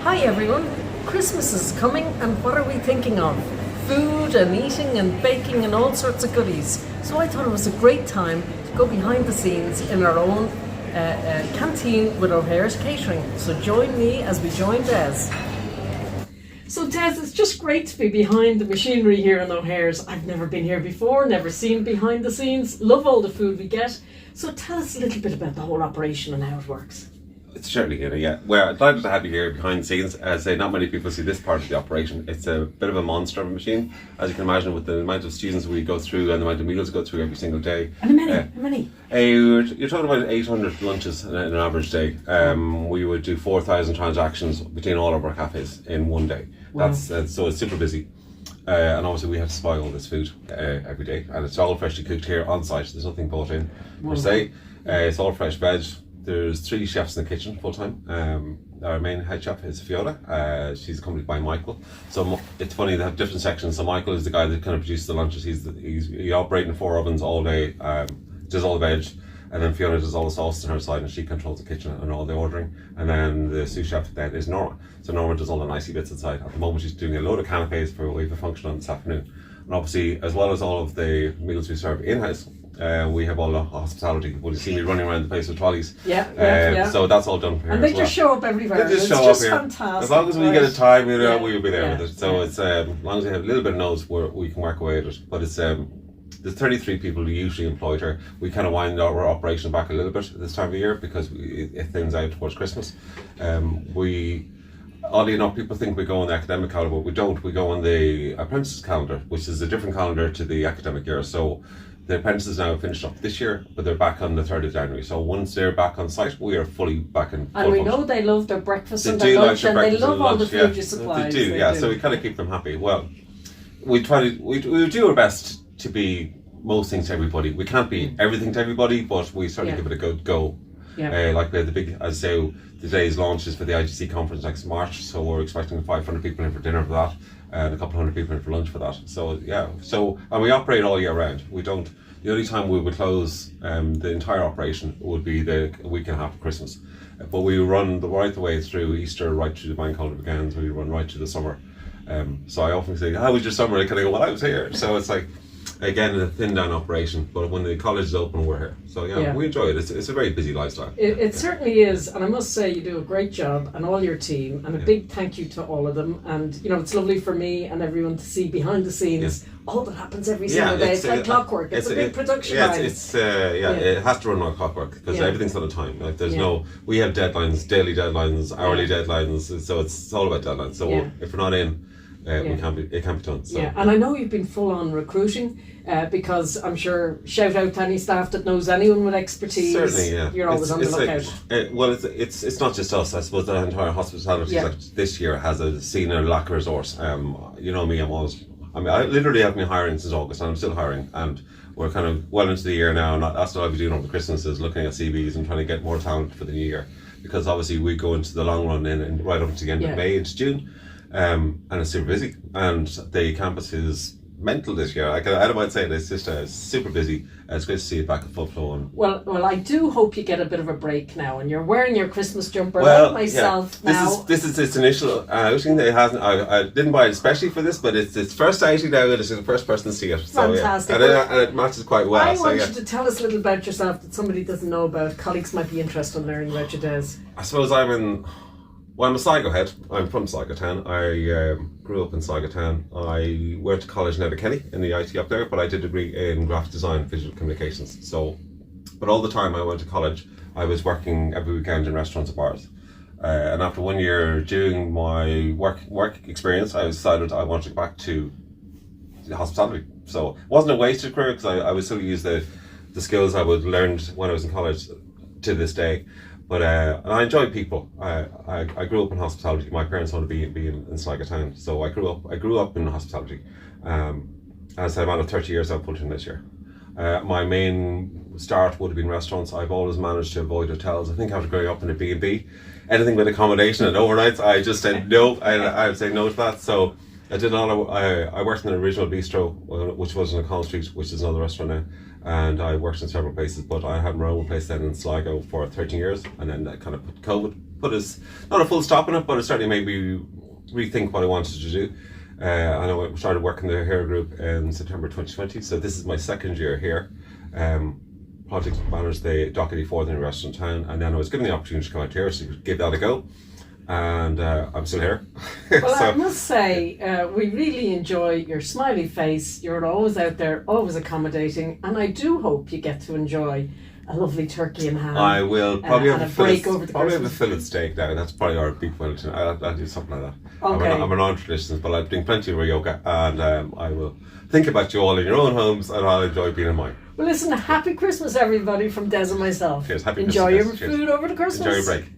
Hi everyone, Christmas is coming and what are we thinking of? Food and eating and baking and all sorts of goodies. So I thought it was a great time to go behind the scenes in our own canteen with O'Hare's Catering. So join me as we join Des. So Des, it's just great to be behind the machinery here in O'Hare's. I've never been here before, never seen behind the scenes, love all the food we get. So tell us a little bit about the whole operation and how it works. It's certainly good, yeah. We're delighted to have you here behind the scenes. As I say, not many people see this part of the operation. It's a bit of a monster of a machine, as you can imagine, with the amount of students we go through and the amount of meals we go through every single day. And how many? You're talking about 800 lunches in an average day. We would do 4,000 transactions between all of our cafes in one day. Wow. So it's super busy. And obviously we have to supply all this food every day, and it's all freshly cooked here on site. There's nothing bought in per se. It's all fresh veg. There's 3 chefs in the kitchen full time. Our main head chef is Fiona. She's accompanied by Michael. So it's funny, they have different sections. So Michael is the guy that kind of produces the lunches. He operates in 4 ovens all day, does all the veg, and then Fiona does all the sauce on her side, and she controls the kitchen and all the ordering. And then the sous chef then is Norma. So Norma does all the nicey bits inside. At the moment she's doing a load of canapes for we have a function on this afternoon. And obviously, as well as all of the meals we serve in-house, we have all the hospitality. Well, you see me running around the place with trolleys. Yeah. So that's all done for here. And they as just show up everywhere. They just it's show just up here. fantastic. As long as we get a time, we will be there Yeah. with it. So it's as long as we have a little bit of nose, we can work away at it. But it's there's 33 people usually employed here. We kind of wind our operation back a little bit this time of year because it thins out towards Christmas. Oddly enough, people think we go on the academic calendar, but we don't. We go on the apprentices calendar, which is a different calendar to the academic year. So the apprentices now have finished up this year, but they're back on the 3rd of January. So once they're back on site, we are fully back in full And we function. know they love their breakfast and They their do lunch, like and their they breakfast love and all the lunch, food yeah. you supply. They do, yeah. So we kind of keep them happy. Well, we do our best to be most things to everybody. We can't be everything to everybody, but we certainly give it a good go. Yeah. Like we had the big, as I say, today's launch is for the IGC conference next March, so we're expecting 500 people in for dinner for that, and a couple hundred people in for lunch for that. So yeah, and we operate all year round. We don't. The only time we would close the entire operation would be the week and a half of Christmas, but we run right the way through Easter, right through the bank holiday begins. We run right through the summer. So I often say, "How was your summer?" I kind of go, "Well, I was here." So it's like, again, a thin down operation, but when the college is open, we're here. So we enjoy it. It's a very busy lifestyle. It certainly is, and I must say you do a great job, and all your team, and a big thank you to all of them. And it's lovely for me and everyone to see behind the scenes all that happens every single day. It's like clockwork. It's a big production line. It has to run like clockwork because everything's on a time. Like there's we have deadlines, daily deadlines, hourly deadlines. So it's all about deadlines. So if we're not in, it can't be done. So. Yeah, and I know you've been full on recruiting because I'm sure, shout out to any staff that knows anyone with expertise. Certainly, yeah. You're always on the lookout. It's not just us. I suppose the entire hospitality sector this year has seen a lack of resource. You know me, I literally have been hiring since August, and I'm still hiring, and we're kind of well into the year now, and that's what I'll be doing over Christmas is looking at CVs and trying to get more talent for the new year, because obviously we go into the long run in right up to the end of May into June. And it's super busy, and the campus is mental this year. I don't mind saying it's just super busy. It's great to see it back at full flow. And well, I do hope you get a bit of a break now, and you're wearing your Christmas jumper like myself now. This is its initial outing. It hasn't. I didn't buy it especially for this, but it's its first outing now. It's the first person to see it. So, fantastic. And it matches quite well. I want you to tell us a little about yourself that somebody doesn't know about. Colleagues might be interested in learning about your days. I suppose I'm a Sligo head. I'm from Sligo Town. I grew up in Sligo Town. I went to college in Letterkenny in the IT up there, but I did a degree in graphic design and visual communications. So, but all the time I went to college, I was working every weekend in restaurants and bars. And after 1 year doing my work experience, I decided I wanted to get back to the hospitality. So it wasn't a wasted career because I would still use the skills I would learned when I was in college to this day. But and I enjoy people. I grew up in hospitality. My parents wanted to be in Sligo Town, so I grew up in hospitality. As I'm out of 30 years, I've put in this year. My main start would have been restaurants. I've always managed to avoid hotels. I think after growing up in a B&B, anything with accommodation and overnights, I just said no. I would say no to that. So I did a lot of. I worked in the original bistro, which was on O'Connell Street, which is another restaurant now. And I worked in several places, but I had my own place then in Sligo for 13 years, and then that kind of put us not a full stop on it, but it certainly made me rethink what I wanted to do. I know I started working the hair group in September 2020, so this is my second year here. Project managed the Dock 84, the new restaurant in town, and then I was given the opportunity to come out here, so give that a go. And I'm still here. Well, I must say, we really enjoy your smiley face. You're always out there, always accommodating, and I do hope you get to enjoy a lovely turkey and ham. I will probably and have a break over the probably have a Christmas. fillet steak now. That's probably our beef Wellington. I'll do something like that. Okay. I'm a non-traditionalist, but I'm doing plenty of yoga, and I will think about you all in your own homes, and I'll enjoy being in mine. Well, listen, happy Christmas, everybody, from Des and myself. Cheers. Happy Enjoy Christmas, your guys. Cheers. food over the Christmas. Enjoy your break.